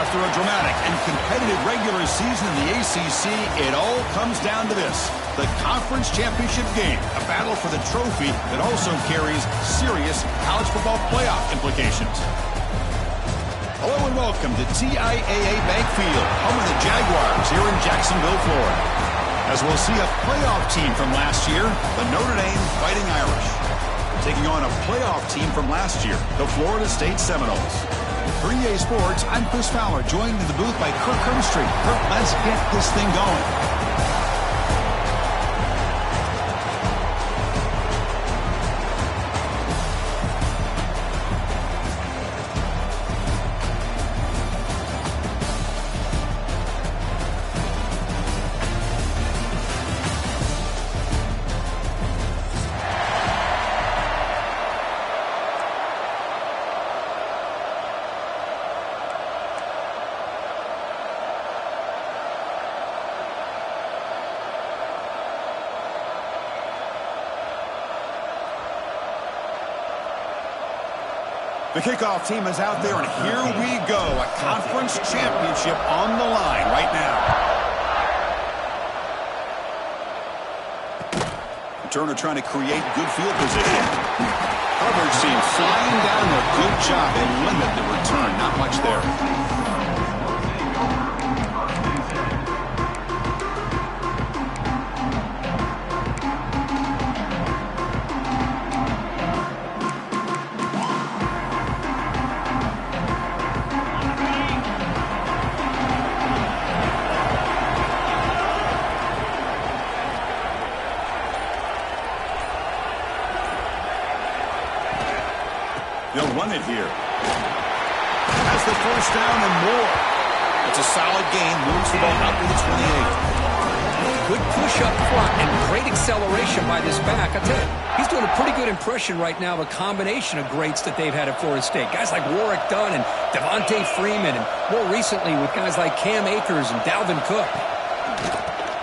After a dramatic and competitive regular season in the ACC, it all comes down to this: the conference championship game, a battle for the trophy that also carries serious college football playoff implications. Hello and welcome to TIAA Bank Field, home of the Jaguars here in Jacksonville, Florida. As we'll see a playoff team from last year, the Notre Dame Fighting Irish, taking on a playoff team from last year, the Florida State Seminoles. For EA Sports, I'm Chris Fowler, joined in the booth by Kirk Hermstreet. Kirk, let's get this thing going. The kickoff team is out there, and here we go. A conference championship on the line right now. Turner trying to create good field position. Coverage team flying down a good job. They limit the return. Not much there. They'll run it here. Has the first down and more. It's a solid gain. Moves the ball out to the 28. Good push up front and great acceleration by this back. I tell you, he's doing a pretty good impression right now of a combination of greats that they've had at Florida State. Guys like Warwick Dunn and Devontae Freeman, and more recently with guys like Cam Akers and Dalvin Cook.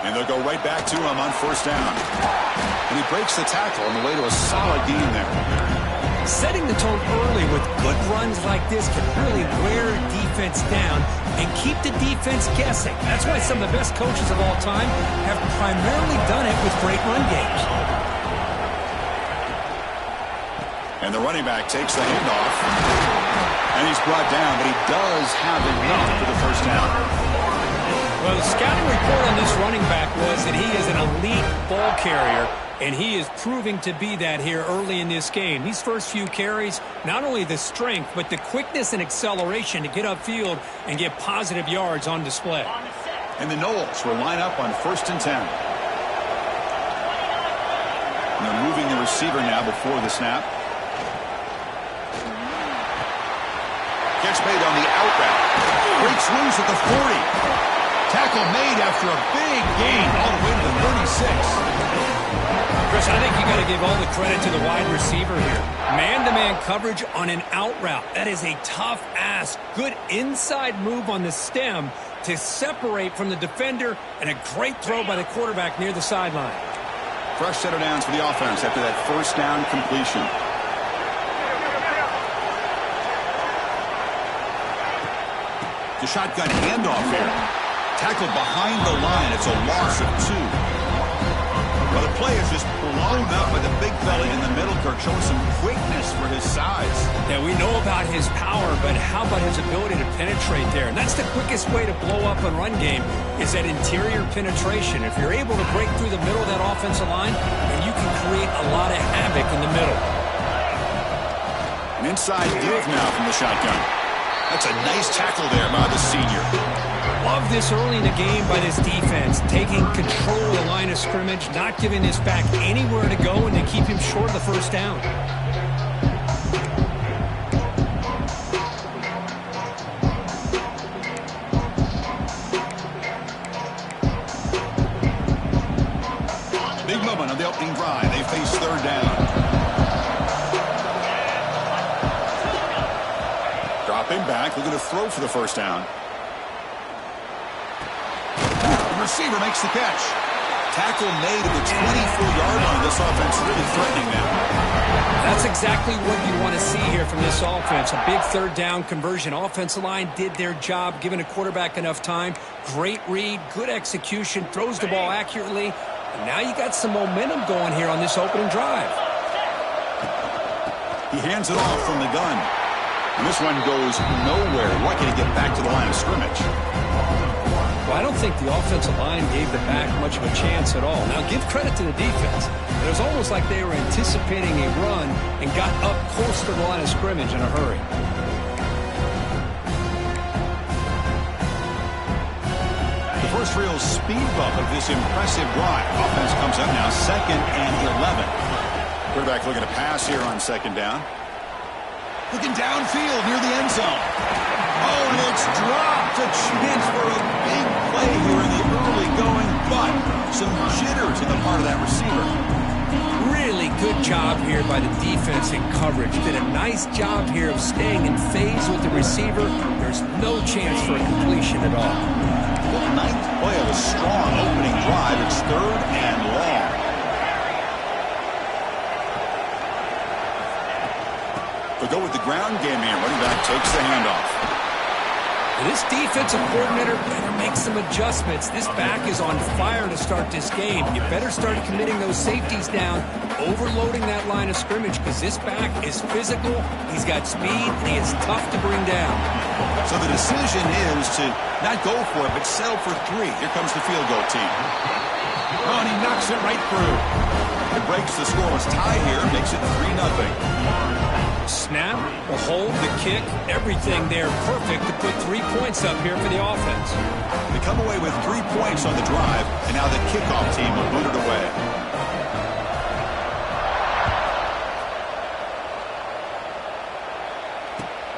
And they'll go right back to him on first down. And he breaks the tackle on the way to a solid gain there. Setting the tone early with good runs like this can really wear defense down and keep the defense guessing. That's why some of the best coaches of all time have primarily done it with great run games. And the running back takes the handoff. And he's brought down, but he does have enough for the first down. Well, the scouting report on this running back was that he is an elite ball carrier, and he is proving to be that here early in this game. These first few carries, not only the strength, but the quickness and acceleration to get upfield and get positive yards on display. And the Noles will line up on 1st and 10. And they're moving the receiver now before the snap. Gets made on the out route. Breaks loose at the 40. Tackle made after a big gain all the way to the 36. Chris, I think you got to give all the credit to the wide receiver here. Man-to-man coverage on an out route. That is a tough ask. Good inside move on the stem to separate from the defender, and a great throw by the quarterback near the sideline. Fresh set of downs for the offense after that first down completion. The shotgun handoff here. Tackled behind the line. It's a loss of 2. Well, the play is just blown up by the big belly in the middle, Kirk, showing some quickness for his size. Yeah, we know about his power, but how about his ability to penetrate there? And that's the quickest way to blow up a run game, is that interior penetration. If you're able to break through the middle of that offensive line, then you can create a lot of havoc in the middle. An inside give now from the shotgun. That's a nice tackle there by the senior. Love this early in the game by this defense, taking control of the line of scrimmage, not giving this back anywhere to go, and to keep him short of the first down. Big moment on the opening drive. They face 3rd down. Dropping back, looking to throw for the first down. Receiver makes the catch. Tackle made at the 24-yard line. This offense really threatening them. That's exactly what you want to see here from this offense. A big third down conversion. Offensive line did their job, giving a quarterback enough time. Great read, good execution, throws the ball accurately. And now you got some momentum going here on this opening drive. He hands it off from the gun. And this one goes nowhere. Lucky to get back to the line of scrimmage. Well, I don't think the offensive line gave the back much of a chance at all. Now, give credit to the defense. It was almost like they were anticipating a run and got up close to the line of scrimmage in a hurry. The first real speed bump of this impressive drive. Offense comes up now 2nd and 11. Quarterback looking to pass here on 2nd down. Looking downfield near the end zone. Oh, and it's dropped. A chance for a big play here in the early going, but some jitters on the part of that receiver. Really good job here by the defense in coverage. Did a nice job here of staying in phase with the receiver. There's no chance for a completion at all. The 9th play of a strong opening drive. It's 3rd and long. They'll go with the ground game here. Running back takes the handoff. This defensive coordinator better make some adjustments. This back is on fire to start this game. You better start committing those safeties down, overloading that line of scrimmage, because this back is physical, he's got speed, and he is tough to bring down. So the decision is to not go for it, but settle for 3. Here comes the field goal team. Oh, and he knocks it right through. It breaks the scoreless tie here, makes it 3-0. Snap, the hold, the kick, everything there perfect to put 3 points up here for the offense. They come away with 3 points on the drive, and now the kickoff team will boot it away.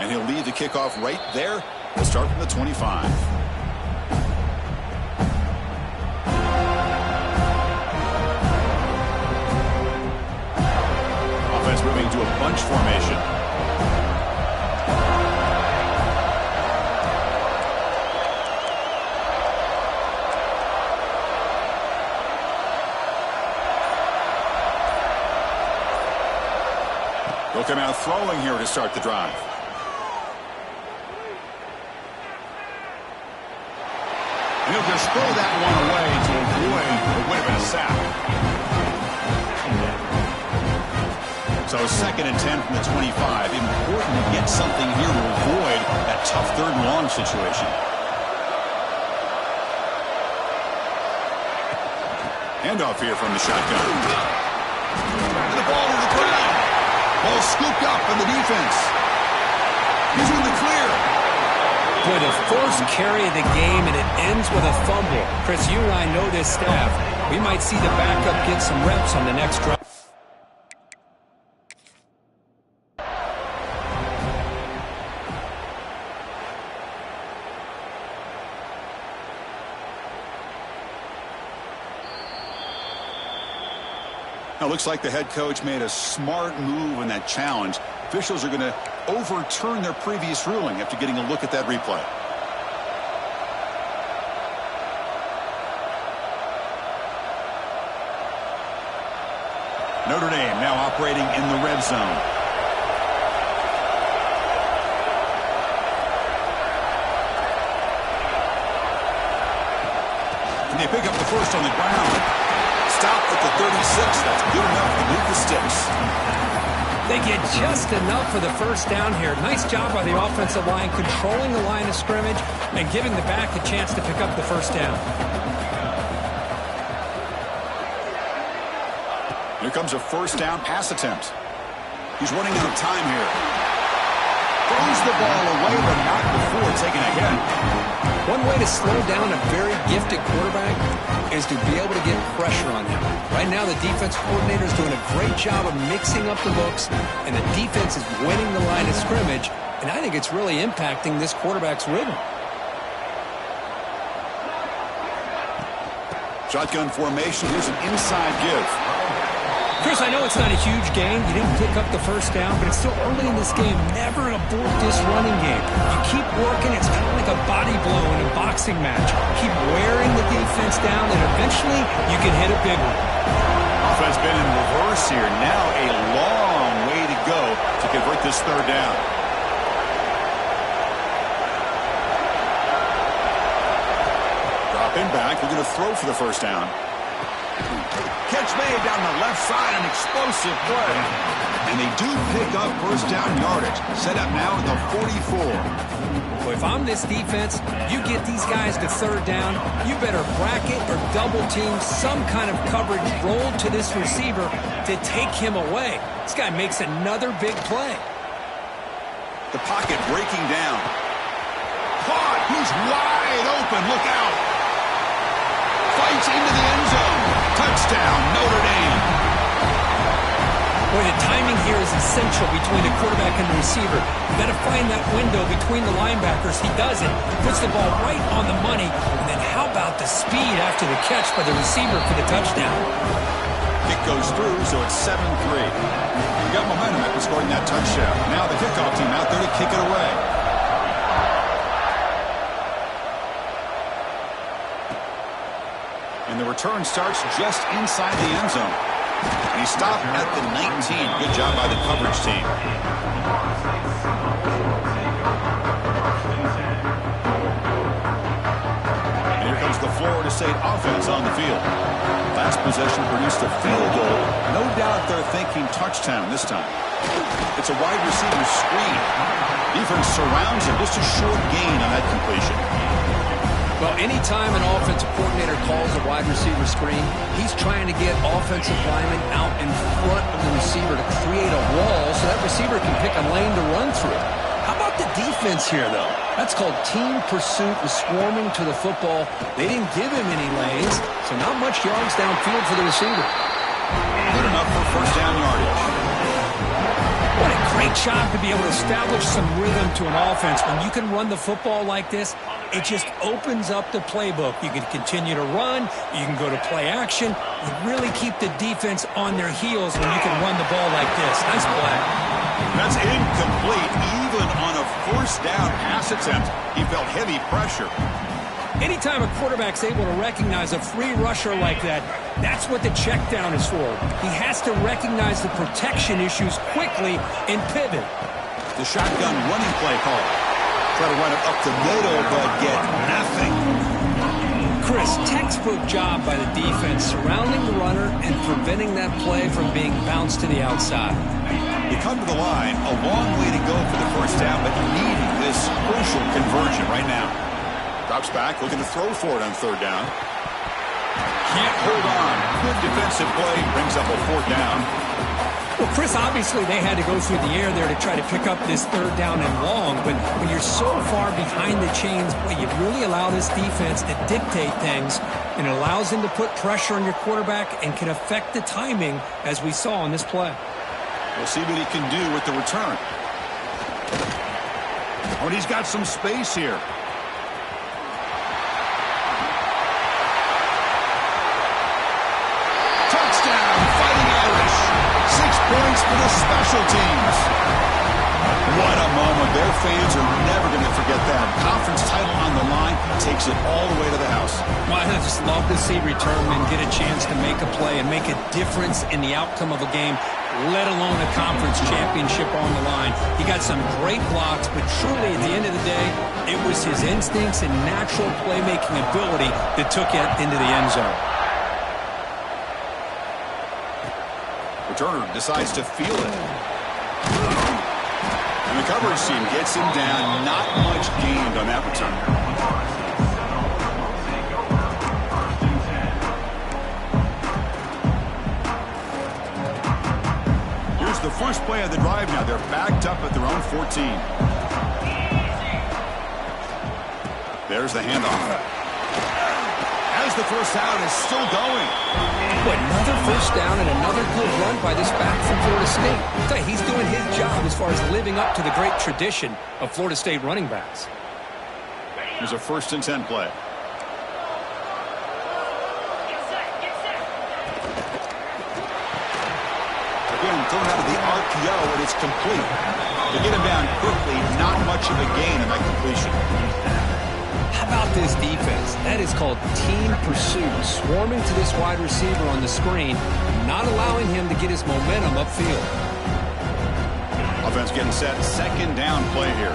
And he'll lead the kickoff right there. We'll start from the 25. Offense moving into a bunch formation. They'll come out throwing here to start the drive. And he'll just throw that one away to avoid what would have been a sack. So 2nd and 10 from the 25. Important to get something here to avoid that tough 3rd and long situation. Handoff here from the shotgun. The ball to the ground. Ball scooped up on the defense. He's in the clear. Boy, the first carry of the game, and it ends with a fumble. Chris, you and I know this staff. We might see the backup get some reps on the next drive. Now, looks like the head coach made a smart move in that challenge. Officials are going to overturn their previous ruling after getting a look at that replay. Notre Dame now operating in the red zone. And they pick up the first on the ground. Stop at the 36. That's good enough to move the sticks. They get just enough for the first down here. Nice job by the offensive line, controlling the line of scrimmage and giving the back a chance to pick up the first down. Here comes a first down pass attempt. He's running out of time here. Throws the ball away, but not before taking a hit. One way to slow down a very gifted quarterback is to be able to get pressure on him. Right now, the defense coordinator is doing a great job of mixing up the looks, and the defense is winning the line of scrimmage, and I think it's really impacting this quarterback's rhythm. Shotgun formation. Here's an inside give. Chris, I know it's not a huge gain. You didn't pick up the first down, but it's still early in this game. Never abort this running game. You keep working. It's kind of like a body blow in a boxing match. Keep wearing the defense down, and eventually you can hit a big one. Offense been in reverse here. Now a long way this third down. Dropping back, we're going to throw for the first down. Catch made down the left side, an explosive play. And they do pick up first down yardage. Set up now at the 44. Well, if I'm this defense, you get these guys to third down, you better bracket or double team some kind of coverage rolled to this receiver to take him away. This guy makes another big play. The pocket breaking down. Caught. He's wide open. Look out. Fights into the end zone. Touchdown, Notre Dame. Boy, the timing here is essential between the quarterback and the receiver. You got to find that window between the linebackers. He does it. Puts the ball right on the money. And then how about the speed after the catch by the receiver for the touchdown? Kick goes through, so it's 7-3. We got momentum after scoring that touchdown. Now the kickoff team out there to kick it away. And the return starts just inside the end zone. And he stopped at the 19. Good job by the coverage team. And here comes the Florida State offense on the field. Last possession produced a field goal. No doubt they're thinking touchdown this time. It's a wide receiver screen. Defense surrounds him. Just a short gain on that completion. Well, anytime an offensive coordinator calls a wide receiver screen, he's trying to get offensive linemen out in front of the receiver to create a wall so that receiver can pick a lane to run through. How about the defense here, though? That's called team pursuit and swarming to the football. They didn't give him any lanes, so not much yards downfield for the receiver. Good enough for first down yardage. What a great job to be able to establish some rhythm to an offense. When you can run the football like this, it just opens up the playbook. You can continue to run. You can go to play action. You really keep the defense on their heels when you can run the ball like this. Nice play. That's incomplete. Even on a first down pass attempt, he felt heavy pressure. Anytime a quarterback's able to recognize a free rusher like that, that's what the check down is for. He has to recognize the protection issues quickly and pivot. The shotgun running play call. Try to run it up the middle, but get nothing. Chris, textbook job by the defense surrounding the runner and preventing that play from being bounced to the outside. You come to the line, a long way to go for the first down, but needing this crucial conversion right now. Drops back, looking to throw for it on third down. Can't hold on. Good defensive play, brings up a fourth down. Well, Chris, obviously they had to go through the air there to try to pick up this third down and long, but when you're so far behind the chains, boy, you really allow this defense to dictate things, and it allows them to put pressure on your quarterback and can affect the timing, as we saw on this play. We'll see what he can do with the return. Oh, and he's got some space here. Points for the special teams. What a moment. Their fans are never going to forget that. Conference title on the line takes it all the way to the house. Well, I just love to see returnmen get a chance to make a play and make a difference in the outcome of a game, let alone a conference championship on the line. He got some great blocks, but truly at the end of the day, it was his instincts and natural playmaking ability that took it into the end zone. Turner decides to field it. And the coverage team gets him down. Not much gained on that return. Here's the first play of the drive now. They're backed up at their own 14. There's the handoff. As the first down is still going. Another first down and another good run by this back from Florida State. He's doing his job as far as living up to the great tradition of Florida State running backs. Here's a 1st and 10 play. Again, thrown out of the RPO, and it's complete. To get him down quickly, not much of a gain in that completion. How about this defense? That is called team pursuit. Swarming to this wide receiver on the screen, not allowing him to get his momentum upfield. Offense getting set. Second down play here.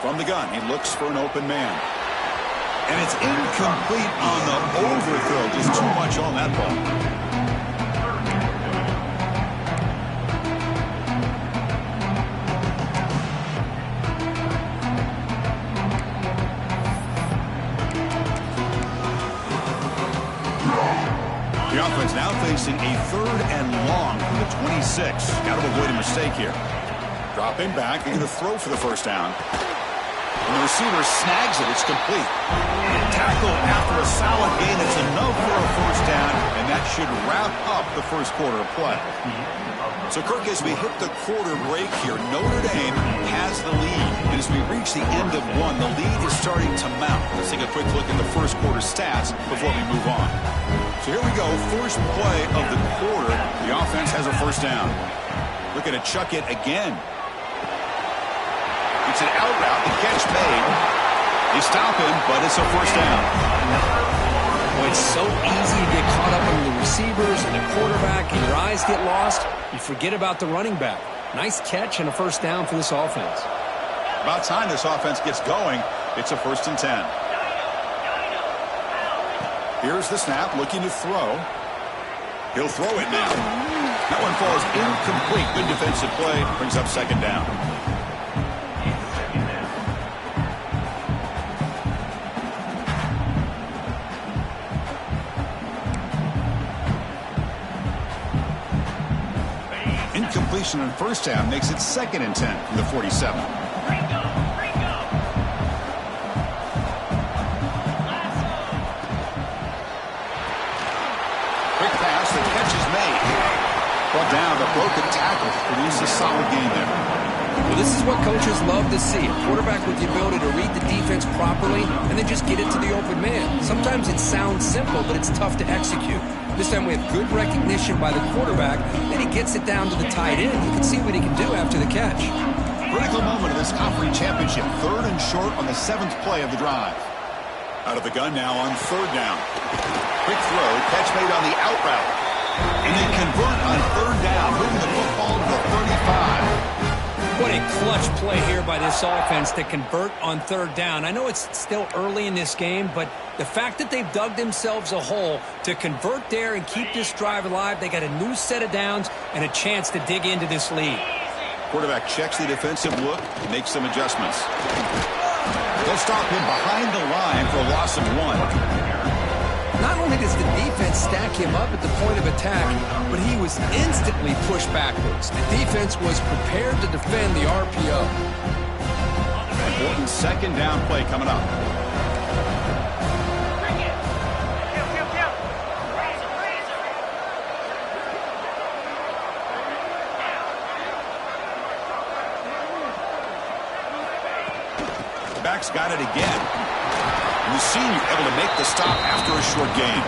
From the gun, he looks for an open man. And it's incomplete on the overthrow. Just too much on that ball. The offense now facing a 3rd and long from the 26. Got to avoid a mistake here. Dropping back, they're going to throw for the first down. And the receiver snags it. It's complete. Tackle after a solid gain. It's enough for a first down, and that should wrap up the first quarter of play. So, Kirk, as we hit the quarter break here, Notre Dame has the lead. And as we reach the end of one, the lead is starting to mount. Let's take a quick look at the first quarter stats before we move on. So here we go. First play of the quarter. The offense has a first down. Looking to chuck it again. It's an out route. The catch made. They stop him, but it's a first down. Well, it's so easy to get caught up on the receivers and the quarterback, and your eyes get lost. You forget about the running back. Nice catch and a first down for this offense. About time this offense gets going. It's a 1st and 10. Here's the snap, looking to throw. He'll throw it now. That one falls incomplete. Good defensive play. Brings up second down. Incompletion on first down makes it 2nd and 10 from the 47. Quick pass, the catch is made. Brought down, the broken tackle produces a solid gain there. Well, this is what coaches love to see. A quarterback with the ability to read the defense properly and then just get it to the open man. Sometimes it sounds simple, but it's tough to execute. This time we have good recognition by the quarterback, and he gets it down to the tight end. You can see what he can do after the catch. Critical moment of this conference championship. 3rd and short on the 7th play of the drive. Out of the gun now on 3rd down. Quick throw, catch made on the out route. And they convert on 3rd down, moving the football to the 35. What a clutch play here by this offense to convert on 3rd down. I know it's still early in this game, but the fact that they've dug themselves a hole to convert there and keep this drive alive, they got a new set of downs and a chance to dig into this lead. Quarterback checks the defensive look, makes some adjustments. They'll stop him behind the line for a loss of 1. Not only does the defense stack him up at the point of attack, but he was instantly pushed backwards. The defense was prepared to defend the RPO. Important 2nd down play coming up. The back's got it again. The senior able to make the stop after a short gain.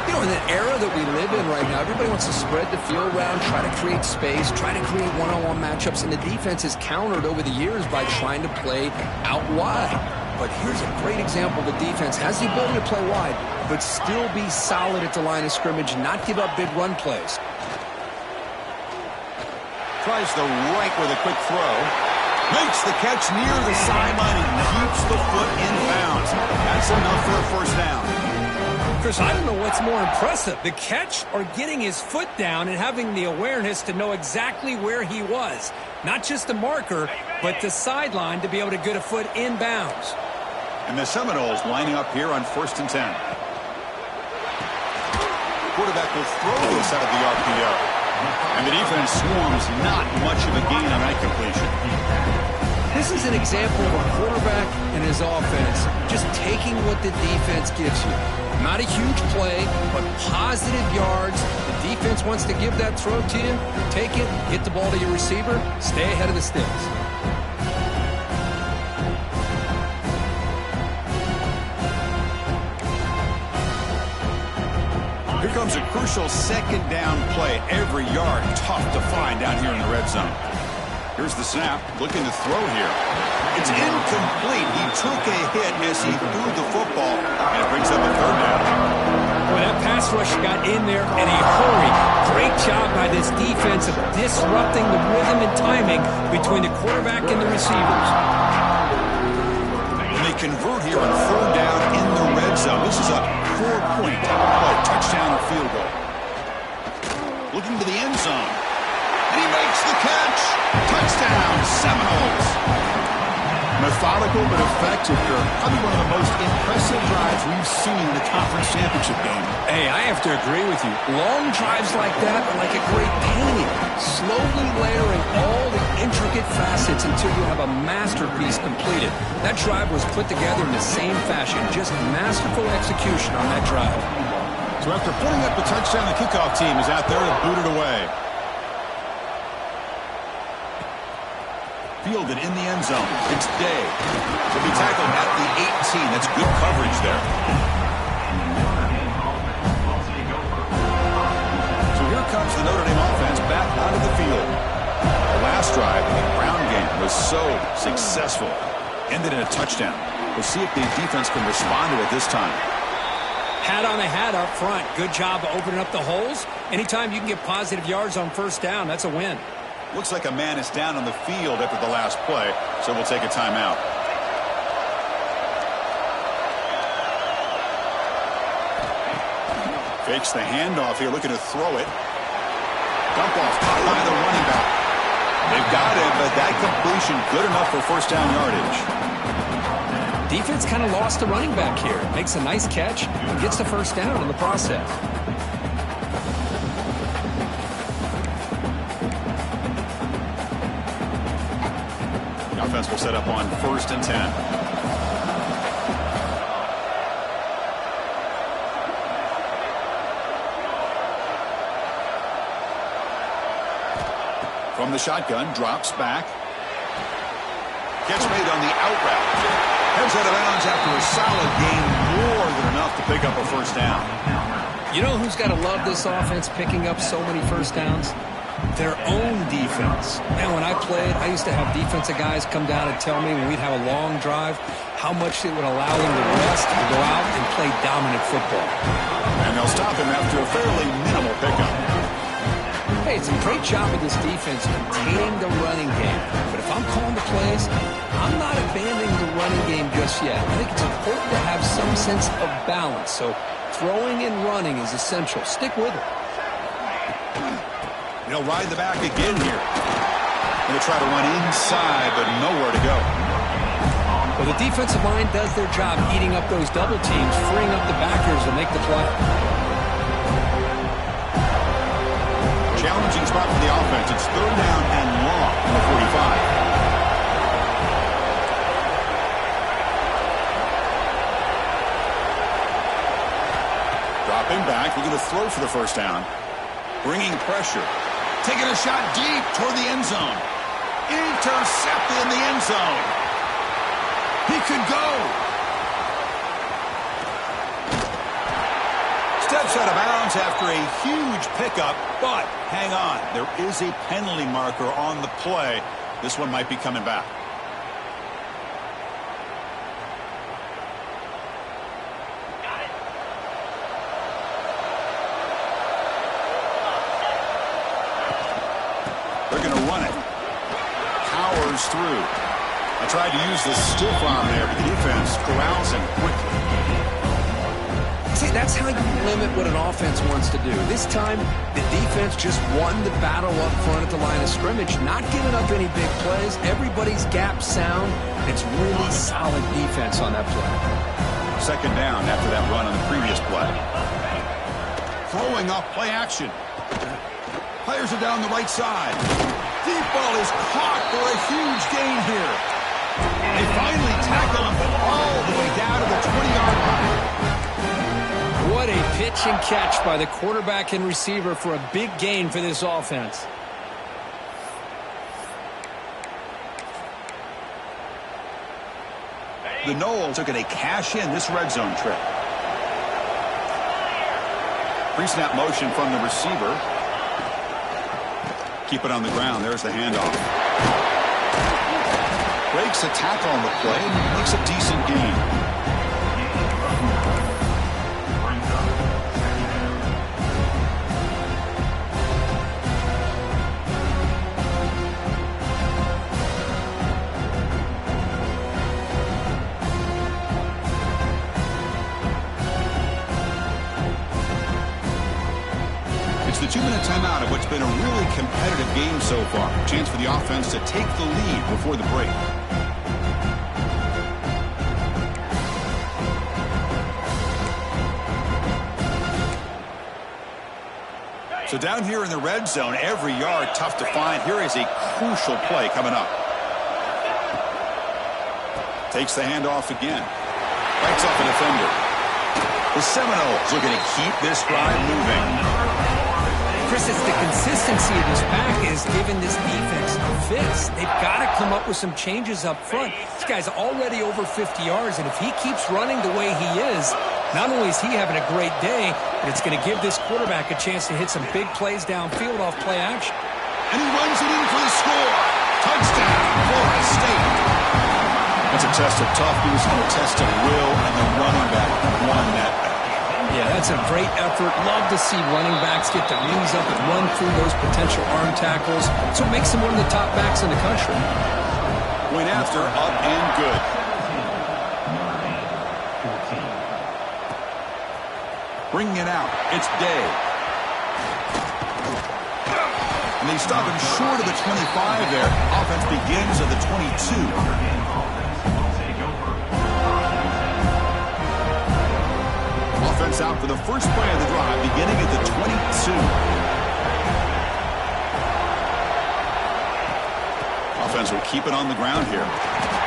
You know, in the era that we live in right now, everybody wants to spread the field around, try to create space, try to create one-on-one matchups, and the defense is countered over the years by trying to play out wide. But here's a great example. The defense has the ability to play wide, but still be solid at the line of scrimmage, not give up big run plays. Tries the right with a quick throw. Makes the catch near the sideline and keeps the foot in bounds. That's enough for a first down. Chris, I don't know what's more impressive, the catch or getting his foot down and having the awareness to know exactly where he was. Not just the marker, but the sideline to be able to get a foot in bounds. And the Seminoles lining up here on 1st and 10. Quarterback will throw this out of the RPO. And the defense swarms not much of a gain on that completion. This is an example of a quarterback and his offense just taking what the defense gives you. Not a huge play, but positive yards. The defense wants to give that throw to you. Take it, get the ball to your receiver, stay ahead of the sticks. Here comes a crucial 2nd down play. Every yard tough to find down here in the red zone. Here's the snap, looking to throw here. It's incomplete. He took a hit as he threw the football, and it brings up a 3rd down. Well, that pass pass rush got in there in a hurry. Great job by this defense of disrupting the rhythm and timing between the quarterback and the receivers. And they convert here on 3rd down in the red zone. This is a 4-point touchdown or field goal. Looking to the end zone. And he makes the catch. Touchdown, Seminoles. Methodical but effective here. Probably one of the most impressive drives we've seen in the conference championship game. Hey, I have to agree with you. Long drives like that are like a great painting. Slowly layering all the intricate facets until you have a masterpiece completed. That drive was put together in the same fashion. Just masterful execution on that drive. So after putting up the touchdown, the kickoff team is out there to boot it away. Fielded in the end zone. It's Day. He'll be tackled at the 18. That's good coverage there. So here comes the Notre Dame offense back onto the field. The last drive in the ground game was so successful. Ended in a touchdown. We'll see if the defense can respond to it this time. Hat on a hat up front. Good job of opening up the holes. Anytime you can get positive yards on 1st down, that's a win. Looks like a man is down on the field after the last play, so we'll take a timeout. Fakes the handoff here, looking to throw it. Dump off caught by the running back. They've got it, but that completion good enough for 1st down yardage. Defense kind of lost the running back here. Makes a nice catch and gets the 1st down in the process. Offense will set up on 1st and 10. From the shotgun, drops back. Catch made on the out route. Heads out of bounds after a solid gain, more than enough to pick up a 1st down. You know who's got to love this offense picking up so many 1st downs? Their own defense. Man, when I played, I used to have defensive guys come down and tell me when we'd have a long drive how much it would allow them to rest and go out and play dominant football. And they'll stop him after a fairly minimal pickup. Hey, it's a great job of this defense containing the running game. But if I'm calling the plays, I'm not abandoning the running game just yet. I think it's important to have some sense of balance. So throwing and running is essential. Stick with it. He'll ride the back again here. Going to try to run inside, but nowhere to go. Well, the defensive line does their job eating up those double teams, freeing up the backers to make the play. Challenging spot for the offense. It's 3rd down and long from the 45. Dropping back, looking to throw for the 1st down. Bringing pressure. Taking a shot deep toward the end zone. Intercepted in the end zone. He could go. Steps out of bounds after a huge pickup, but hang on. There is a penalty marker on the play. This one might be coming back. They're going to run it. Powers through. I tried to use the stiff arm there, but the defense corrals him quickly. See, that's how you limit what an offense wants to do. This time, the defense just won the battle up front at the line of scrimmage, not giving up any big plays. Everybody's gap sound. It's really solid defense on that play. 2nd down after that run on the previous play. Throwing off play action. Players are down the right side. Deep ball is caught for a huge gain here. They finally tackle him all the way down to the 20-yard line. What a pitch and catch by the quarterback and receiver for a big gain for this offense. The Noles took it a cash-in this red zone trip. Pre-snap motion from the receiver. Keep it on the ground. There's the handoff. Breaks a tackle on the play and makes a decent gain. a 2-minute timeout of what's been a really competitive game so far. Chance for the offense to take the lead before the break. So down here in the red zone, every yard tough to find. Here is a crucial play coming up. Takes the handoff again. Bites off a defender. The Seminoles looking to keep this drive moving. Chris, it's the consistency of this pack is giving this defense fits. They've got to come up with some changes up front. This guy's already over 50 yards, and if he keeps running the way he is, not only is he having a great day, but it's going to give this quarterback a chance to hit some big plays downfield off play action. And he runs it in for the score. Touchdown, Florida State. That's a test of toughness and a test of will, and the running back won that battle. Yeah, that's a great effort. Love to see running backs get their knees up and run through those potential arm tackles. So it makes him one of the top backs in the country. Point after, up and good. Bringing it out, it's Day. And they stop him short of the 25 there. Offense begins at the 22. Offense out for the first play of the drive, beginning at the 22. Offense will keep it on the ground here.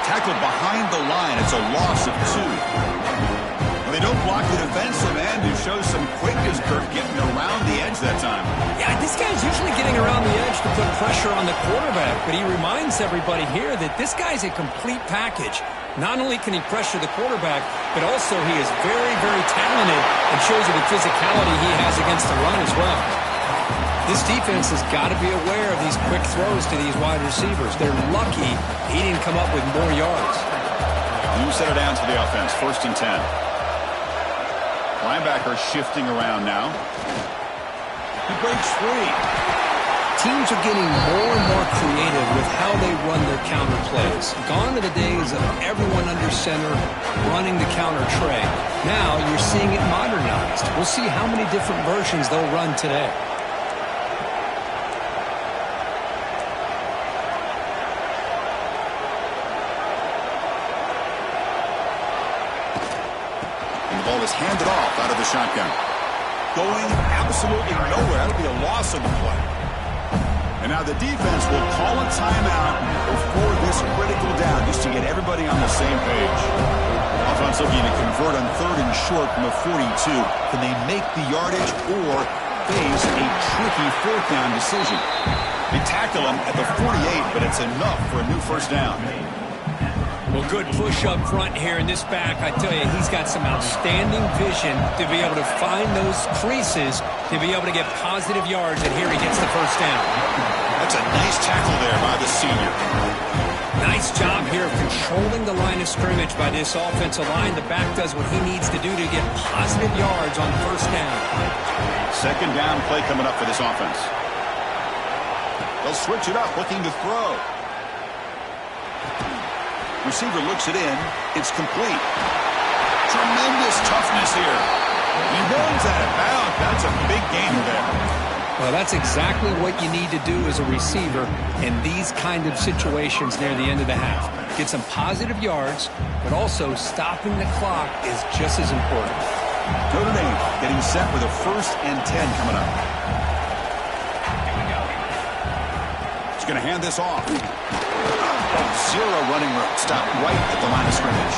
Tackled behind the line. It's a loss of 2. And they don't block the defensive end, who shows some quickness, Kirk, getting around the edge that time. Yeah, this guy's usually getting around the edge to put pressure on the quarterback, but he reminds everybody here that this guy's a complete package. Not only can he pressure the quarterback, but also he is very, very talented and shows you the physicality he has against the run as well. This defense has got to be aware of these quick throws to these wide receivers. They're lucky he didn't come up with more yards. You set it down to the offense, 1st and 10. Linebacker shifting around now. He breaks free. Teams are getting more and more creative with how they run their counter plays. Gone are the days of everyone under center running the counter tray. Now you're seeing it modernized. We'll see how many different versions they'll run today. And the ball is handed off out of the shotgun. Going absolutely nowhere. That'll be a loss on the play. And now the defense will call a timeout before this critical down, just to get everybody on the same page. Offense looking to convert on 3rd and short from the 42. Can they make the yardage or face a tricky 4th down decision? They tackle him at the 48, but it's enough for a new 1st down. Well, good push up front here in this back. I tell you, he's got some outstanding vision to be able to find those creases, to be able to get positive yards, and here he gets the 1st down. That's a nice tackle there by the senior. Nice job here of controlling the line of scrimmage by this offensive line. The back does what he needs to do to get positive yards on 1st down. 2nd down play coming up for this offense. They'll switch it up, looking to throw. Receiver looks it in. It's complete. Tremendous toughness here. He runs out of bounds. That's a big gain there. Well, that's exactly what you need to do as a receiver in these kind of situations near the end of the half. Get some positive yards, but also stopping the clock is just as important. Notre Dame getting set with a 1st and 10 coming up. He's going to hand this off. Zero running room. Stop right at the line of scrimmage.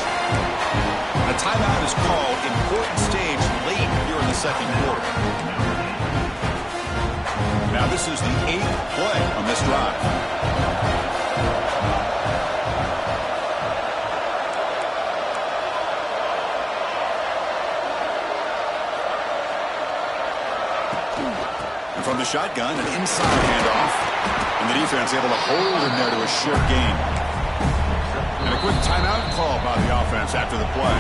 A timeout is called. Important stage late here in the 2nd quarter. Now this is the 8th play on this drive. And from the shotgun, an inside handoff. And the defense able to hold him there to a short gain. And a quick timeout call by the offense after the play.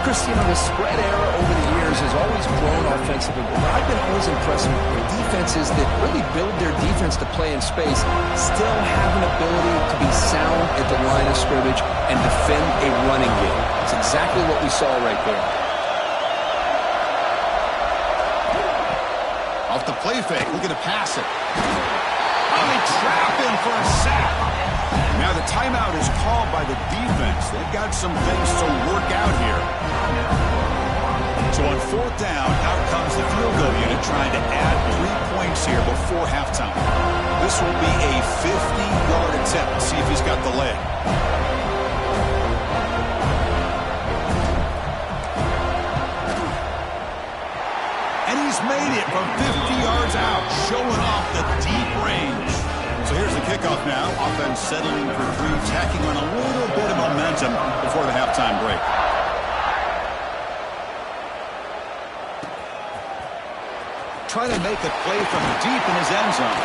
Chris, the spread era over the years has always grown offensively, but I've been always impressed with defenses that really build their defense to play in space, still have an ability to be sound at the line of scrimmage and defend a running game. That's exactly what we saw right there. off the play fake. Looking to pass it. Oh, they trap him for a sack. Now the timeout is called by the defense. They've got some things to work out here. So on fourth down, out comes the field goal unit trying to add 3 points here before halftime. This will be a 50-yard attempt. Let's see if he's got the leg. And he's made it from 50 yards out, showing off the deep range. So here's the kickoff now. Offense settling for 3, tacking on a little bit of momentum before the halftime break. Trying to make a play from deep in his end zone.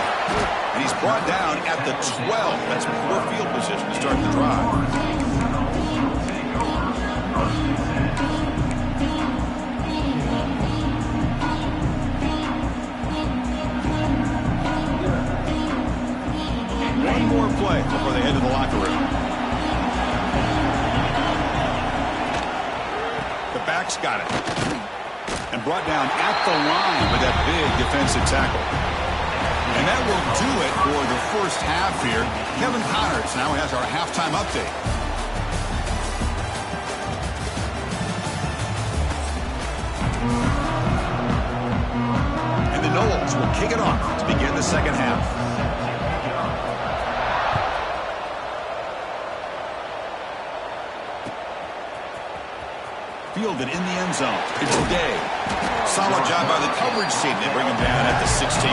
And he's brought down at the 12. That's poor field position to start the drive. One more play before they head to the locker room. The back's got it. And brought down at the line with that big defensive tackle. And that will do it for the first half here. Kevin Connors now has our halftime update. And the Noles will kick it off to begin the second half. Fielded in the end zone. It's Day. Solid job by the coverage team. They bring him down at the 16.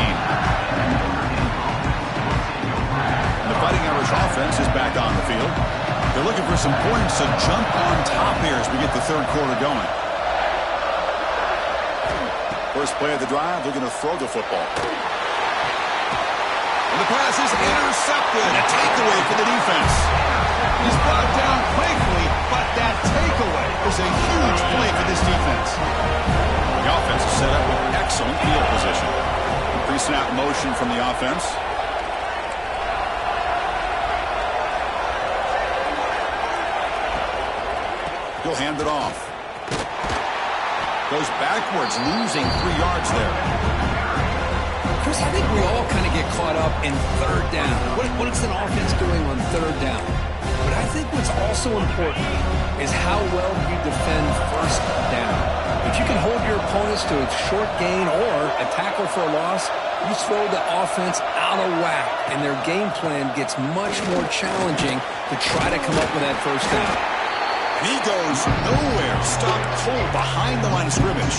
And the Fighting Irish offense is back on the field. They're looking for some points to jump on top here as we get the third quarter going. First play of the drive, looking to throw the football. And the pass is intercepted. A takeaway for the defense. He's brought down quickly, but that takeaway is a huge play for this defense. The offense is set up with excellent field position. Pre-snap motion from the offense. He'll hand it off. Goes backwards, losing 3 yards there. Chris, I think we all kind of get caught up in third down. What is an offense doing on third down? But I think what's also important is how well you defend first down. If you can hold your opponents to a short gain or a tackle for a loss, you throw the offense out of whack, and their game plan gets much more challenging to try to come up with that first down. And he goes nowhere. Stopped cold behind the line of scrimmage.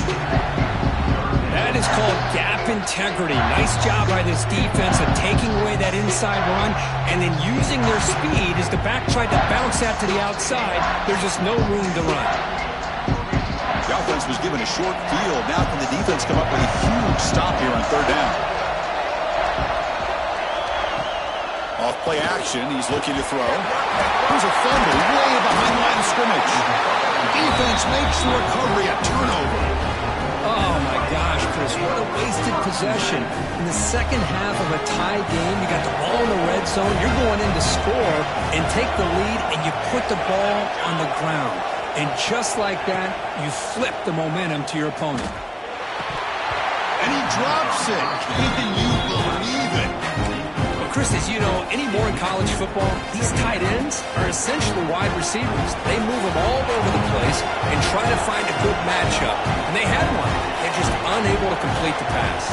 That is called gap integrity. Nice job by this defense of taking away that inside run and then using their speed as the back tried to bounce that to the outside. There's just no room to run. The offense was given a short field. Now can the defense come up with a huge stop here on third down? Off play action. He's looking to throw. Here's a fumble way behind the line of scrimmage. The defense makes the recovery a turnover. Oh, my gosh, Chris, what a wasted possession. In the second half of a tie game, you got the ball in the red zone. You're going in to score and take the lead, and you put the ball on the ground. And just like that, you flip the momentum to your opponent. And he drops it. Can you believe it? Well, Chris, as you know, anymore in college football, these tight ends are essentially wide receivers. They move them all over the place and try to find a good matchup. And they had one. They're just unable to complete the pass.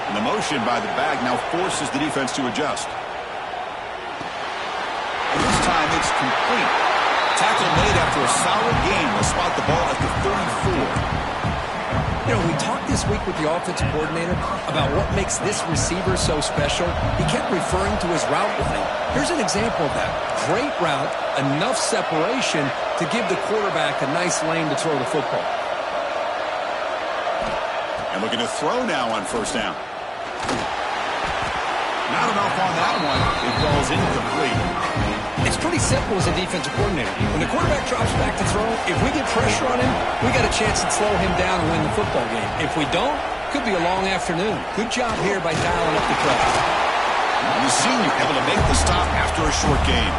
And the motion by the back now forces the defense to adjust. And this time it's complete. Tackle made after a solid gain. Will spot the ball at the 34. You know, we talked this week with the offensive coordinator about what makes this receiver so special. He kept referring to his route running. Here's an example of that. Great route, enough separation to give the quarterback a nice lane to throw the football. And looking to throw now on first down. Not enough on that one. It falls incomplete. It's pretty simple as a defensive coordinator. When the quarterback drops back to throw, if we get pressure on him, we got a chance to slow him down and win the football game. If we don't, could be a long afternoon. Good job here by dialing up the pressure. And the senior able to make the stop after a short game.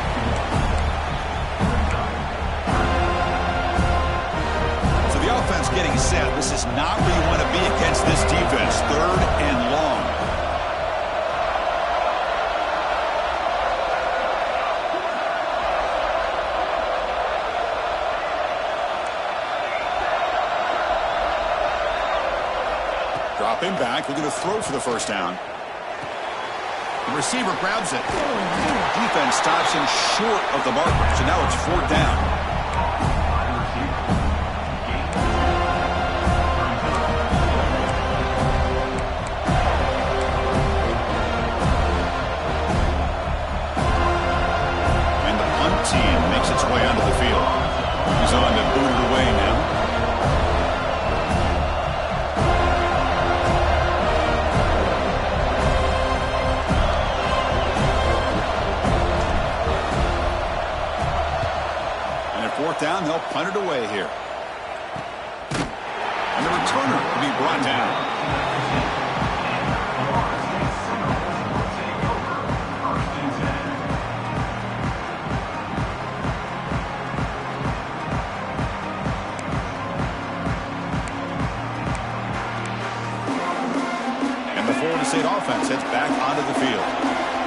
Not where you want to be against this defense. 3rd and long. Drop him back. Looking to throw for the first down. The receiver grabs it. Defense stops him short of the marker. So now it's 4th down. And the punt team makes its way onto the field. He's on to boot it away now. Down, they'll punt it away here. And the returner will be brought down. And the Florida State offense heads back onto the field.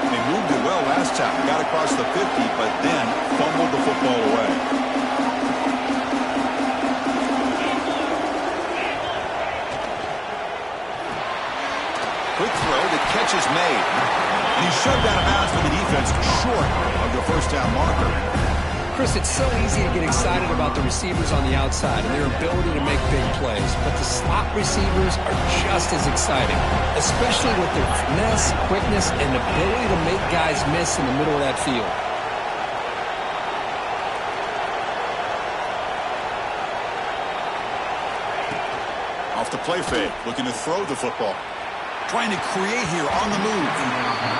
They moved it well last time, got across the 50, but then fumbled the football away. Quick throw, the catch is made. And he's shoved out of bounds for the defense short of the first down marker. Chris, it's so easy to get excited about the receivers on the outside and their ability to make big plays, but the slot receivers are just as exciting, especially with their finesse, quickness, and ability to make guys miss in the middle of that field. Off the play fake, looking to throw the football. Trying to create here on the move.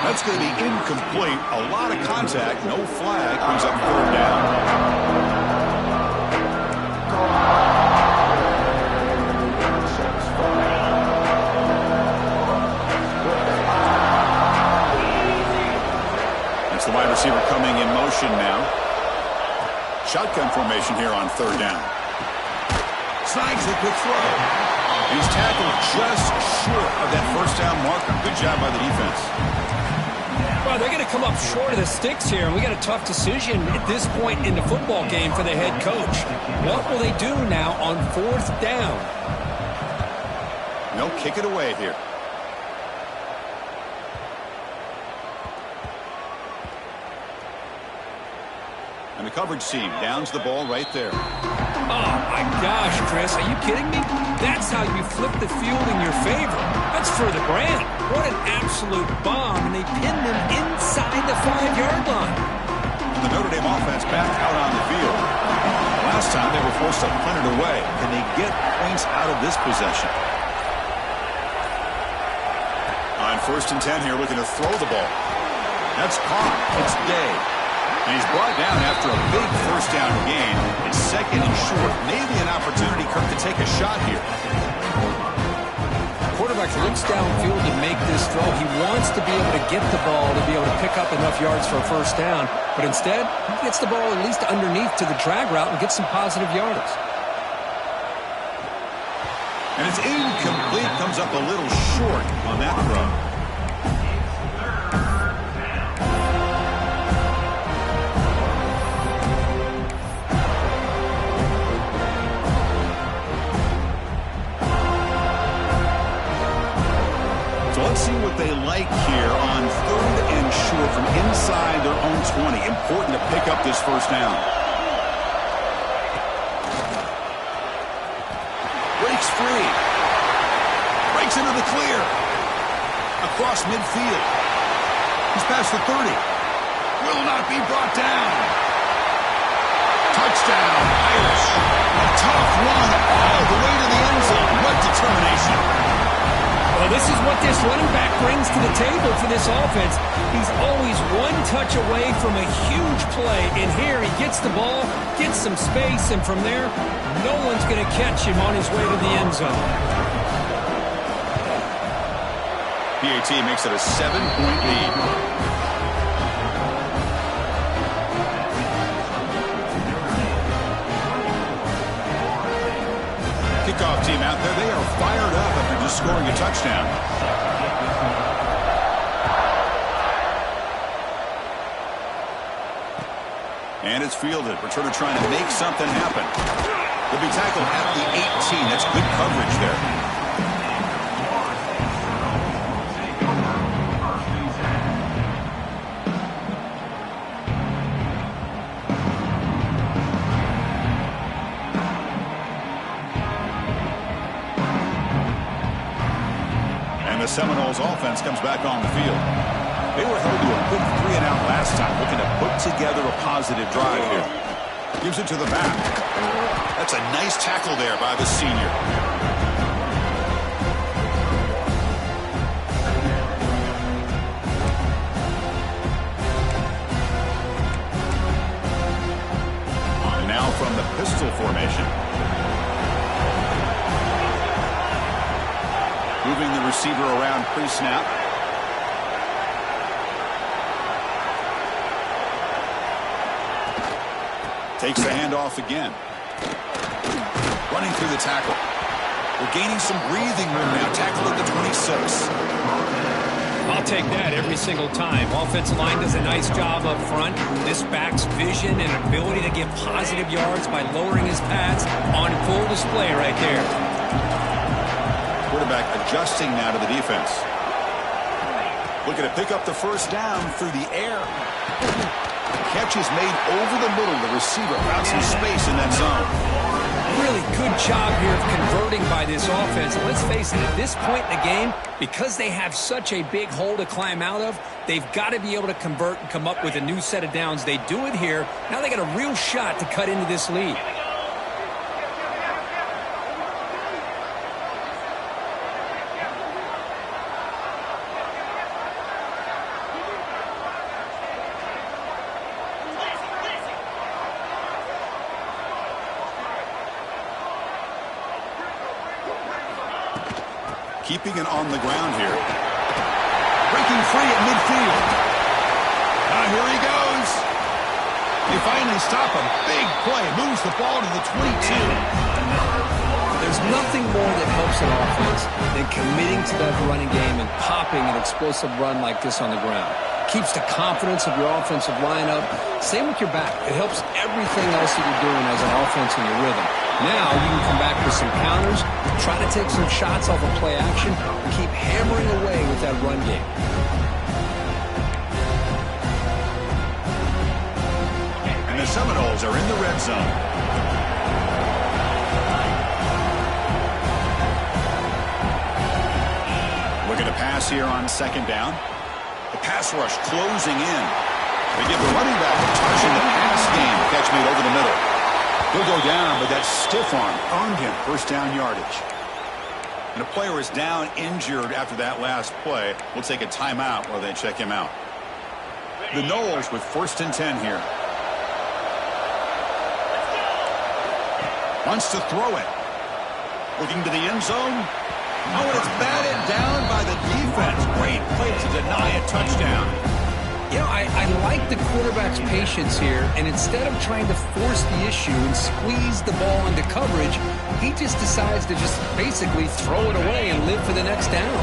That's going to be incomplete. A lot of contact. No flag. Brings up 3rd down. That's the wide receiver coming in motion now. Shotgun formation here on 3rd down. Snags the quick throw. He's tackled just short of that first down marker. Good job by the defense. Well, they're going to come up short of the sticks here, and we got a tough decision at this point in the football game for the head coach. What will they do now on 4th down? They'll kick it away here. And the coverage team downs the ball right there. Oh, my gosh, Chris. Are you kidding me? That's how you flip the field in your favor. That's for the brand. What an absolute bomb, and they pinned him inside the 5-yard line. And the Notre Dame offense back out on the field. Last time they were forced to punt it away. Can they get points out of this possession? On 1st and 10 here, looking to throw the ball. That's caught. It's Day. And he's brought down after a big first down gain. It's 2nd and short. Maybe an opportunity, Kirk, to take a shot here. Quarterback looks downfield to make this throw. He wants to be able to get the ball to be able to pick up enough yards for a first down. But instead, he gets the ball at least underneath to the drag route and gets some positive yards. And it's incomplete. Comes up a little short on that throw. Let's see what they like here on 3rd and short from inside their own 20. Important to pick up this first down. Breaks free. Breaks into the clear. Across midfield. He's past the 30. Will not be brought down. Touchdown, Irish. A tough run all the way to the end zone. What determination. Well, this is what this running back brings to the table for this offense. He's always one touch away from a huge play. And here he gets the ball, gets some space, and from there, no one's going to catch him on his way to the end zone. PAT makes it a 7-point lead. Kickoff team out there. They are scoring a touchdown. And it's fielded. Returner trying to make something happen. He'll be tackled at the 18. That's good coverage there. The Seminoles offense comes back on the field. They were held to a quick 3-and-out last time, looking to put together a positive drive here. Gives it to the back. That's a nice tackle there by the senior. And now from the pistol formation. Moving the receiver around pre-snap. Takes the handoff again. Running through the tackle. We're gaining some breathing room now. Tackle at the 26. I'll take that every single time. Offensive line does a nice job up front. This back's vision and ability to get positive yards by lowering his pads on full display right there. Quarterback adjusting now to the defense. Looking to pick up the first down through the air. The catch is made over the middle. The receiver found some space in that zone. Really good job here of converting by this offense. And let's face it, at this point in the game, because they have such a big hole to climb out of, they've got to be able to convert and come up with a new set of downs. They do it here. Now they got a real shot to cut into this lead. Keeping it on the ground here. Breaking free at midfield. Here he goes. They finally stop him. Big play. Moves the ball to the 22. There's nothing more that helps an offense than committing to that running game and popping an explosive run like this on the ground. Keeps the confidence of your offensive lineup. Same with your back. It helps everything else that you're doing as an offense in your rhythm. Now you can come back with some counters, try to take some shots off of play action, and keep hammering away with that run game. And the Seminoles are in the red zone. Looking to pass here on second down. The pass rush closing in. They give the running back a touch in the pass game. Catch made over the middle. He'll go down, but that stiff arm earned him first down yardage. And a player is down injured after that last play. We'll take a timeout while they check him out. The Noles with 1st and 10 here. Wants to throw it. Looking to the end zone. Oh, and it's batted down by the defense. Great play to deny a touchdown. You know, I like the quarterback's patience here, and instead of trying to force the issue and squeeze the ball into coverage, he just decides to just basically throw it away and live for the next down.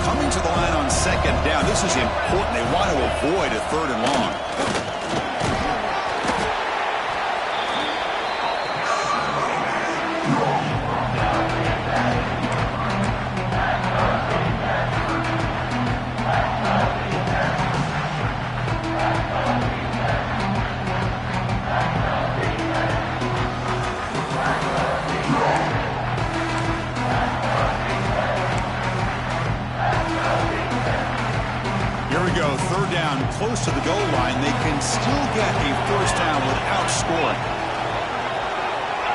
Coming to the line on second down, this is important. They want to avoid a 3rd and long. Close to the goal line, they can still get a first down without scoring.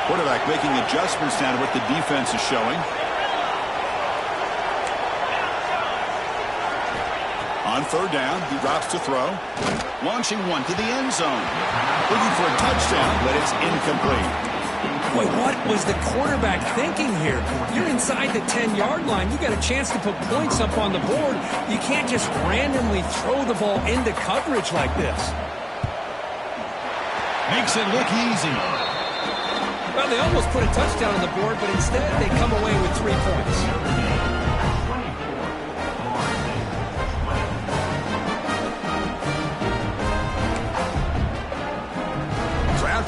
Quarterback making adjustments now to what the defense is showing. On 3rd down, he drops to throw. Launching one to the end zone. Looking for a touchdown, but it's incomplete. Boy, what was the quarterback thinking here? You're inside the 10-yard line. You got a chance to put points up on the board. You can't just randomly throw the ball into coverage like this. Makes it look easy. Well, they almost put a touchdown on the board, but instead they come away with 3 points.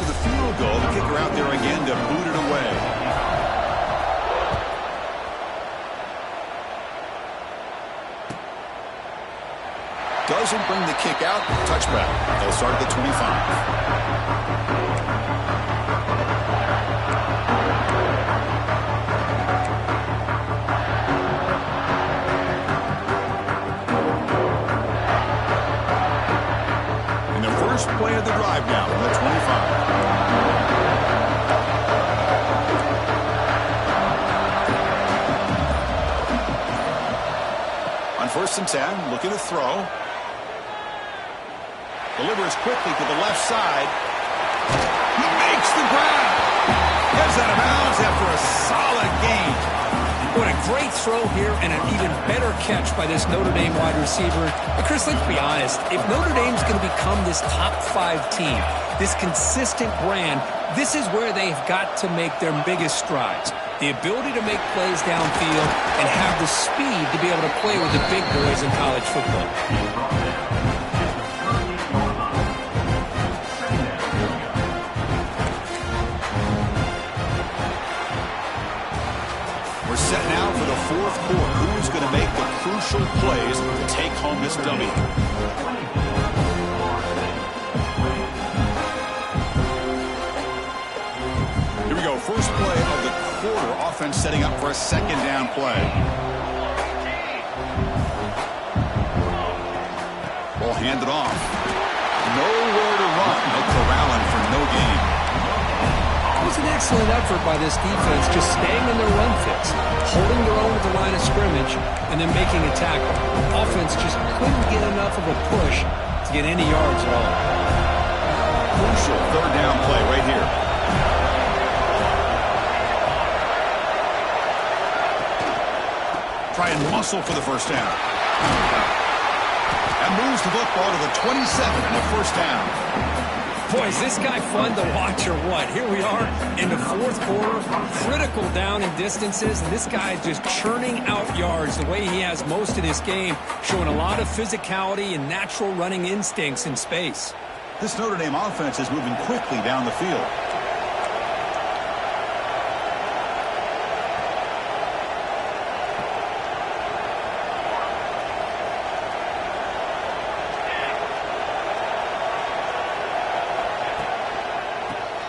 for the field goal. The kicker out there again to boot it away. Doesn't bring the kick out. Touchback. They'll start at the 25. First play of the drive now from the 25. On 1st and 10, looking to throw. Delivers quickly to the left side. He makes the grab. Gets out of bounds after a solid gain. What a great throw here and an even better catch by this Notre Dame wide receiver. But Chris, let's be honest. If Notre Dame's going to become this top 5 team, this consistent brand, this is where they've got to make their biggest strides. The ability to make plays downfield and have the speed to be able to play with the big boys in college football. Set now for the 4th quarter. Who's going to make the crucial plays to take home this W? Here we go. First play of the quarter. Offense setting up for a 2nd down play. Ball handed off. Nowhere to run. No corralling for no gain. It was an excellent effort by this defense, just staying in their run fits, holding their own at the line of scrimmage, and then making a tackle. Offense just couldn't get enough of a push to get any yards at all. Crucial 3rd down play right here. Try and muscle for the 1st down. And moves the football to the 27 and a 1st down. Boy, is this guy fun to watch or what? Here we are in the 4th quarter, critical down in distances, and this guy just churning out yards the way he has most of this game, showing a lot of physicality and natural running instincts in space. This Notre Dame offense is moving quickly down the field.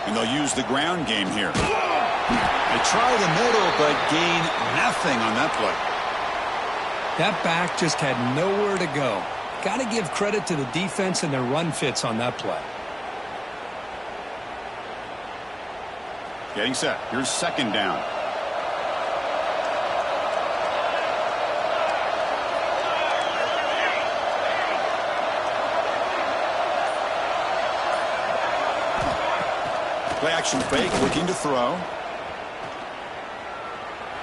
And they'll use the ground game here. They try the middle, but gain nothing on that play. That back just had nowhere to go. Got to give credit to the defense and their run fits on that play. Getting set. Here's 2nd down. Play action fake, looking to throw.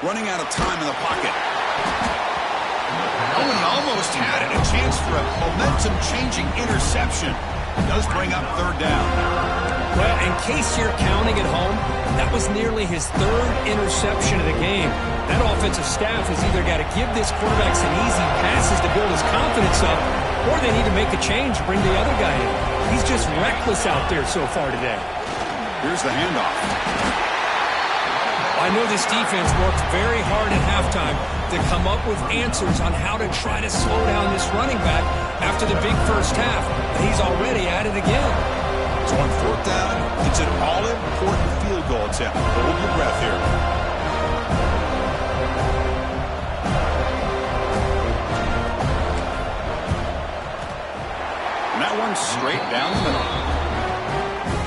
Running out of time in the pocket. Oh, he almost had it. A chance for a momentum-changing interception. Does bring up 3rd down. Well, in case you're counting at home, that was nearly his 3rd interception of the game. That offensive staff has either got to give this quarterback some easy passes to build his confidence up, or they need to make a change to bring the other guy in. He's just reckless out there so far today. Here's the handoff. I know this defense worked very hard at halftime to come up with answers on how to try to slow down this running back after the big first half. And he's already at it again. So on 4th down, it's an all-important field goal attempt. Hold your breath here. And that one's straight down the middle.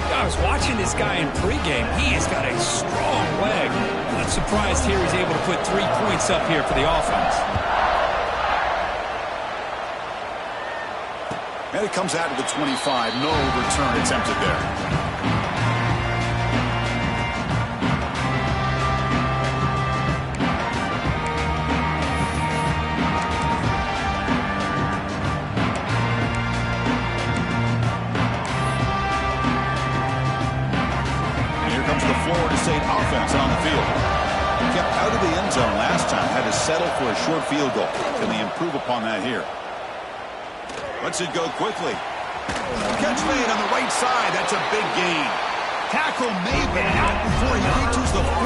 I was watching this guy in pregame. He has got a strong leg. I'm not surprised here he's able to put 3 points up here for the offense. And it comes out to the 25. No return attempted there. Offense on the field. Kept out of the end zone last time. Had to settle for a short field goal. Can they improve upon that here? Lets it go quickly. Catch made on the right side. That's a big gain. tackle made, but not before he reaches the 44.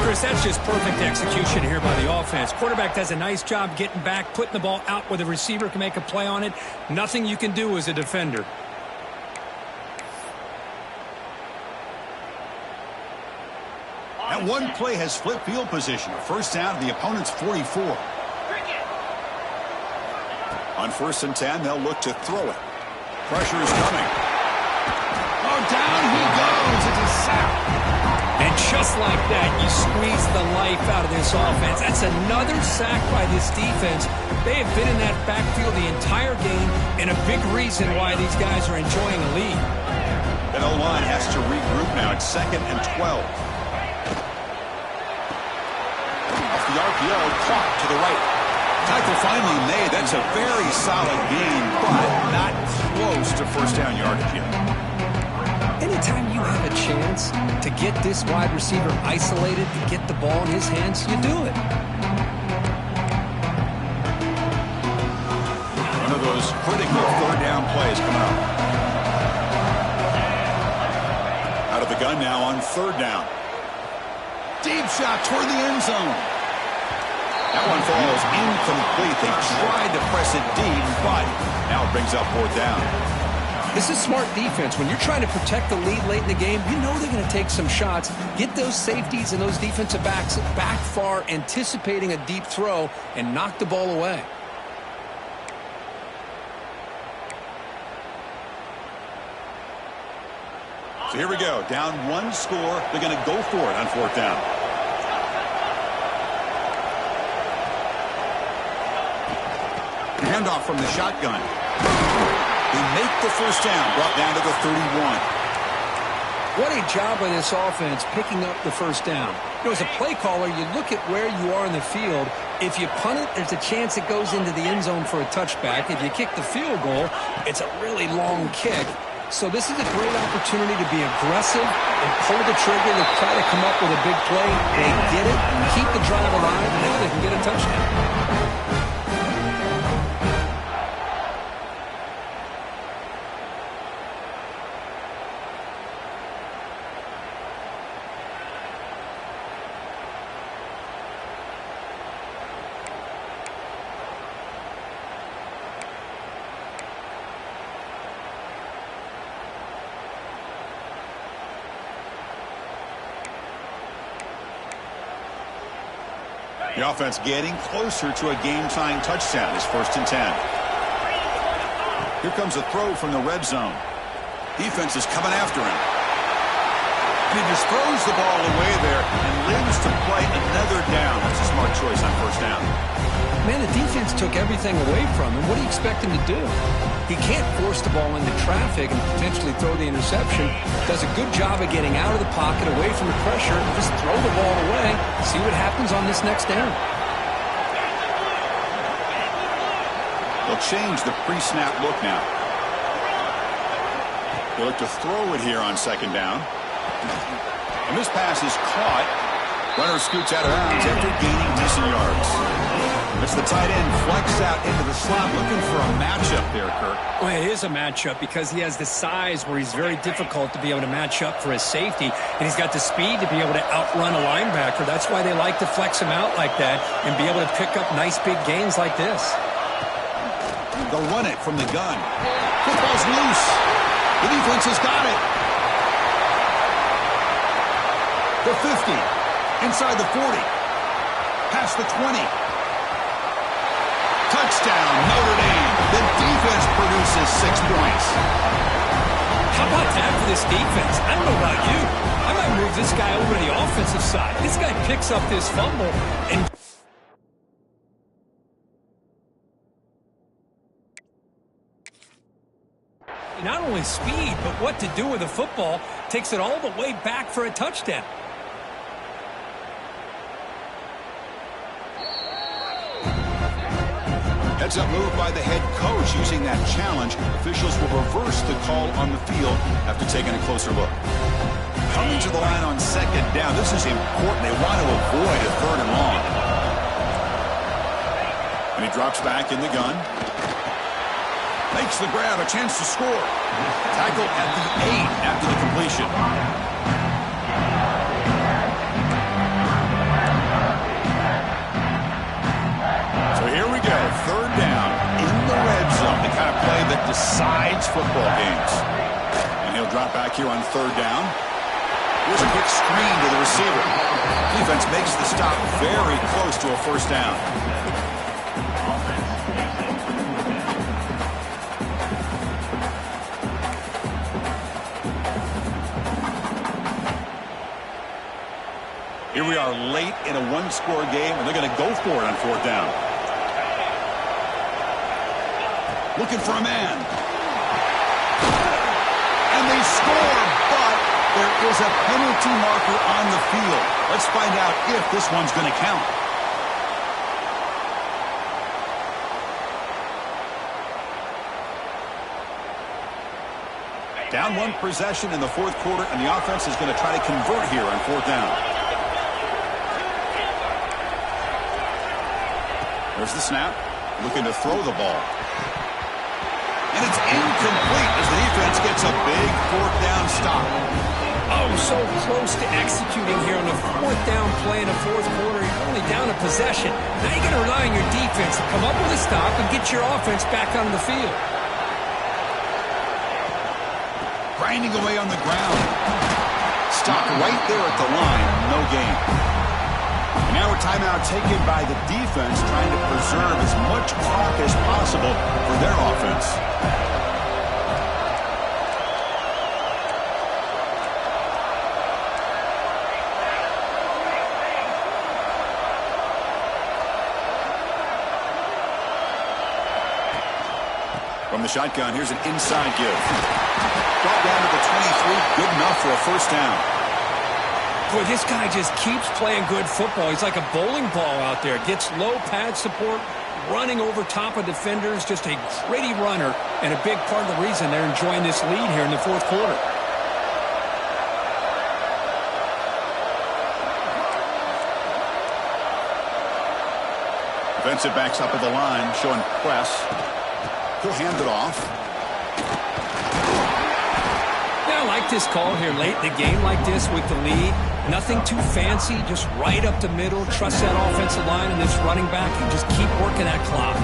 Chris, that's just perfect execution here by the offense. Quarterback does a nice job getting back, putting the ball out where the receiver can make a play on it. Nothing you can do as a defender. That one play has flipped field position. A first down to the opponent's 44. On 1st and 10, they'll look to throw it. Pressure is coming. Oh, down he goes. It's a sack. And just like that, you squeeze the life out of this offense. That's another sack by this defense. They have been in that backfield the entire game, and a big reason why these guys are enjoying a lead. That O-line has to regroup now. It's 2nd and 12. Off the RPO, clock to the right. Tackle finally made. That's a very solid gain, but not close to first down yardage yet. Anytime you have a chance to get this wide receiver isolated and get the ball in his hands, you do it. One of those critical third down plays coming up. Out of the gun now on 3rd down. Deep shot toward the end zone. That one falls incomplete. They tried to press it deep, but now it brings up 4th down. This is smart defense. When you're trying to protect the lead late in the game, you know they're going to take some shots. Get those safeties and those defensive backs back far, anticipating a deep throw, and knock the ball away. So here we go. Down 1 score. They're going to go for it on 4th down. Handoff from the shotgun. They make the first down, brought down to the 31. What a job by this offense picking up the first down. You know, as a play caller, you look at where you are in the field. If you punt it, there's a chance it goes into the end zone for a touchback. If you kick the field goal, it's a really long kick. So this is a great opportunity to be aggressive and pull the trigger to try to come up with a big play. They get it, keep the drive alive, and now they can get a touchdown. The offense getting closer to a game-tying touchdown. It's 1st and 10. Here comes a throw from the red zone. Defense is coming after him. And he just throws the ball away there and lives to play another down. That's a smart choice on 1st down. Man, the defense took everything away from him. What do you expect him to do? He can't force the ball into traffic and potentially throw the interception. Does a good job of getting out of the pocket, away from the pressure, and just throw the ball away. See what happens on this next down. They'll change the pre-snap look now. They look to throw it here on 2nd down. And this pass is caught. Runner scoots out of bounds after gaining decent yards. It's the tight end flexed out into the slot, looking for a matchup there, Kirk. Well, it is a matchup because he has the size where he's very difficult to be able to match up for his safety, and he's got the speed to be able to outrun a linebacker. That's why they like to flex him out like that and be able to pick up nice big gains like this. They'll run it from the gun. Football's loose. The defense has got it. The 50. Inside the 40. Past the 20. Touchdown, Notre Dame. The defense produces 6 points. How about that for this defense? I don't know about you. I might move this guy over to the offensive side. This guy picks up this fumble and... Not only speed, but what to do with the football. Takes it all the way back for a touchdown. Heads up move by the head coach using that challenge. Officials will reverse the call on the field after taking a closer look. Coming to the line on 2nd down. This is important. They want to avoid a 3rd and long. And he drops back in the gun. Makes the grab, a chance to score. Tackle at the 8 after the formation. So here we go. Third down in the red zone. The kind of play that decides football games. And he'll drop back here on third down. Here's a quick screen to the receiver. Defense makes the stop very close to a first down. Here we are late in a one-score game, and they're going to go for it on fourth down. Looking for a man. And they score, but there is a penalty marker on the field. Let's find out if this one's going to count. Down one possession in the fourth quarter, and the offense is going to try to convert here on fourth down. There's the snap. Looking to throw the ball. And it's incomplete as the defense gets a big fourth down stop. Oh, so close to executing here on the fourth down play in the fourth quarter. You're only down a possession. Now you're going to rely on your defense to come up with a stop and get your offense back on the field. Grinding away on the ground. Stopped right there at the line. No gain. And now a timeout taken by the defense, trying to preserve as much clock as possible for their offense. From the shotgun, here's an inside give. Ball down to the 23, good enough for a first down. Boy, this guy just keeps playing good football. He's like a bowling ball out there. Gets low pad support, running over top of defenders. Just a gritty runner, and a big part of the reason they're enjoying this lead here in the fourth quarter. Defensive backs up at the line, showing press. He'll hand it off. Yeah, I like this call here late in the game like this with the lead. Nothing too fancy, just right up the middle. Trust that offensive line and this running back and just keep working that clock.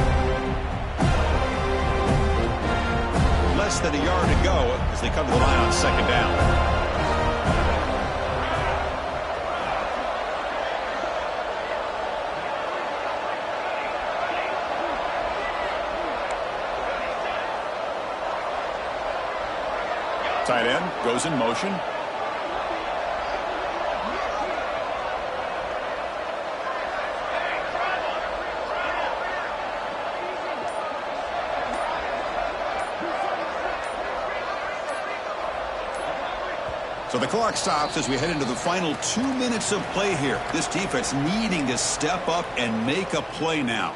Less than a yard to go as they come to the line on second down. Tight end goes in motion. So the clock stops as we head into the final 2 minutes of play here. This defense needing to step up and make a play now.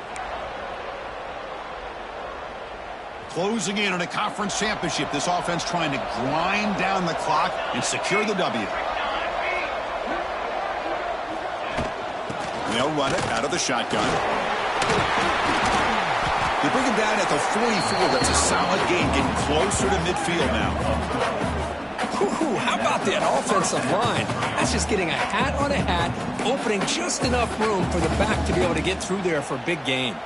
Closing in on a conference championship, this offense trying to grind down the clock and secure the W. They'll run it out of the shotgun. They bring him down at the 44. That's a solid gain, getting closer to midfield now. How about that offensive line? That's just getting a hat on a hat, opening just enough room for the back to be able to get through there for a big gain.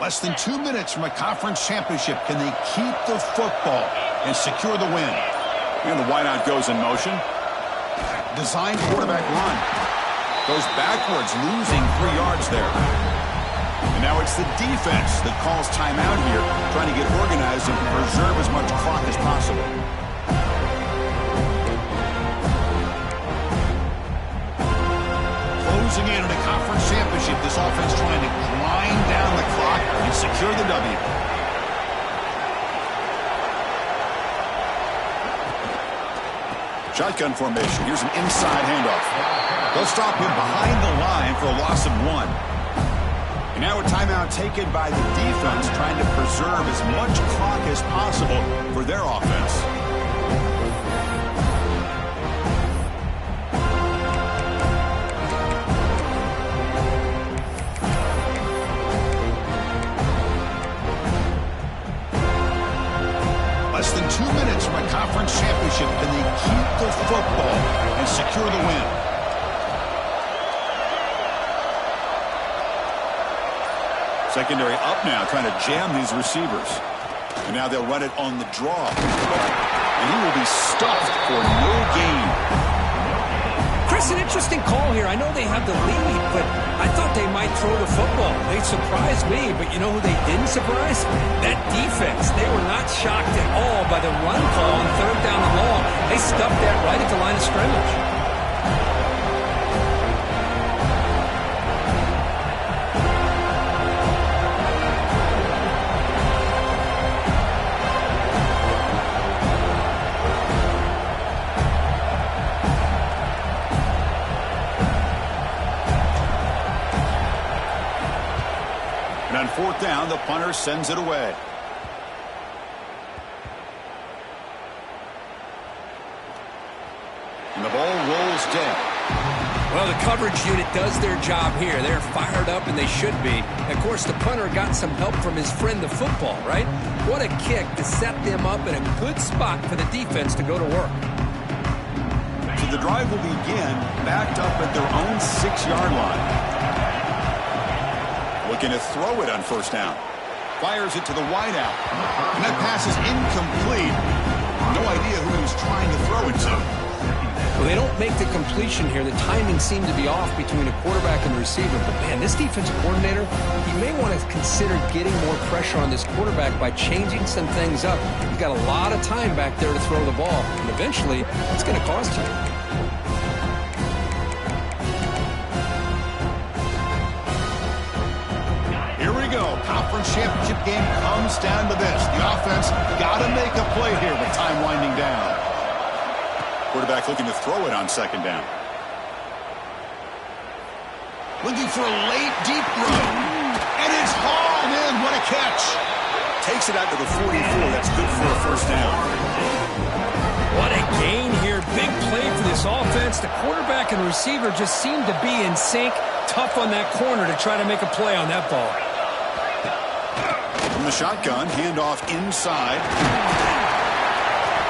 Less than 2 minutes from a conference championship. Can they keep the football and secure the win? And the wideout goes in motion. Designed quarterback run. Goes backwards, losing 3 yards there. And now it's the defense that calls timeout here, trying to get organized and preserve as much clock as possible. Closing in on a conference championship, this offense trying to grind down the clock and secure the W. Shotgun formation. Here's an inside handoff. They'll stop him behind the line for a loss of 1. And Now a timeout taken by the defense, trying to preserve as much clock as possible for their offense. Less than 2 minutes from a conference championship, and they keep the football and secure the win. Secondary up now, trying to jam these receivers. And now they'll run it on the draw. And he will be stuffed for no gain. Chris, an interesting call here. I know they have the lead, but I thought they might throw the football. They surprised me, but you know who they didn't surprise? That defense. They were not shocked at all by the run call on third down and long. They stuffed that right at the line of scrimmage. And on fourth down, the punter sends it away. And the ball rolls dead. Well, the coverage unit does their job here. They're fired up, and they should be. Of course, the punter got some help from his friend, the football, right? What a kick to set them up in a good spot for the defense to go to work. So the drive will begin backed up at their own 6-yard line. Looking to throw it on first down. Fires it to the wideout. And that pass is incomplete. No idea who he was trying to throw it to. Well, they don't make the completion here. The timing seemed to be off between the quarterback and the receiver. But, man, this defensive coordinator, he may want to consider getting more pressure on this quarterback by changing some things up. He's got a lot of time back there to throw the ball. And eventually, it's going to cost you. Here we go. Conference championship game comes down to this. The offense got to make a play here with time winding down. Quarterback looking to throw it on second down. Looking for a late deep throw. And it's hauled in. What a catch. Takes it out to the 44. That's good for a first down. What a gain here. Big play for this offense. The quarterback and receiver just seem to be in sync. Tough on that corner to try to make a play on that ball. From the shotgun, handoff inside.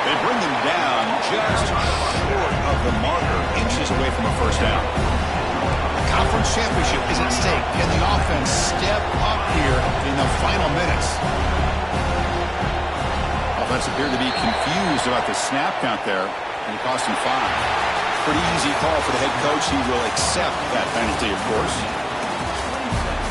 They bring them down just short of the marker, inches away from a first down. The conference championship is at stake. Can the offense step up here in the final minutes? Offense appeared to be confused about the snap count there, and it cost him 5. Pretty easy call for the head coach. He will accept that penalty, of course.